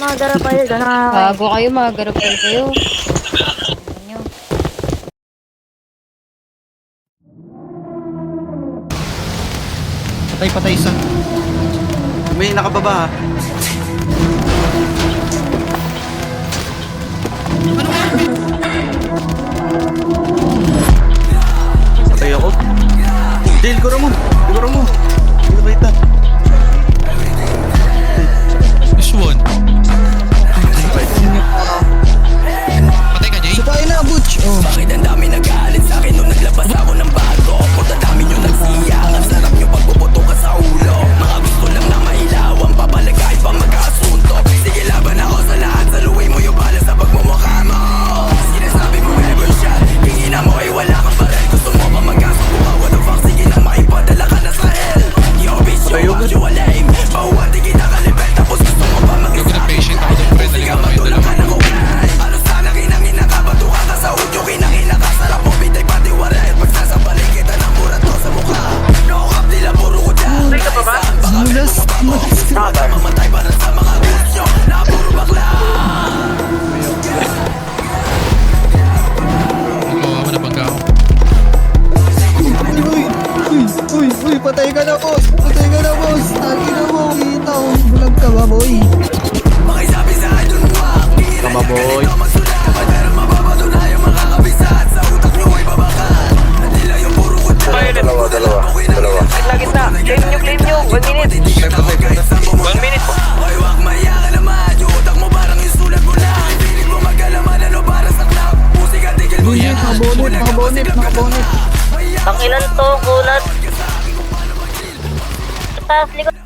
mga garapal, doon na. Bago kayo, mga garapal kayo. Inyo. Patay isa. May nakababa ha. Patay ako. Dale, gura mo. Gura mo. Hindi kita. This one. Patay ka, Jay? Supain na, Butch. Oh. Bakit ang dami nag-aalit sa'kin nung naglabas ako ng bago? Punta dami nyo nagsiyang, ang sarap nyo pagpuputo ka sa ulo. Mga gusto lang na mailawan, papalag kahit pa magkasunto. Sige laban ako sa lahat, saluhin mo yung bala sa pagmumukha mo. Sinasabi mo ever shot, tingin mo ay wala kang baril. Gusto mo pa magkasubuka, what the fuck, sige na maipadala ka na sa hell. Your bitch, your actual aim, bawat kita kalipet. Tapos gusto mo pa Look at the mag-isa. patient ako doon, friend. Sige Naligaw matulakan ako ngay. Ano sana kinangina ka, batuka ka sa udyo, kinangina ka. Sarap mo bitay pati waray. Pagsasabalin kita ng burat mo sa mukha. Nokap nila puro ko dyan. Mulas. Mamatay para sa mga gulat nyo na puro bakla. Nakawawa na bangga ako. Uy, patay ka na, boss. Patay ka na, boss. Tagi na mo, kita ko. Bulag ka ba, boy? Makisabi sa idol mo Tama, boy. magsulat. Pero mapapatunay ang mga kabisat. Sa utak nyo ay babakan. At nila yung puro ko dyan. Dalawa. Gitna. Claim nyo. 1 minute. 1 minute po. Ay, wag maya ka naman. Yung utak mo parang yung sulat mo lang. Piling mo magalaman ano para sa club. Musika tigil mo yan. Nakabonet. Tangilan to, gulat. Taas, likod.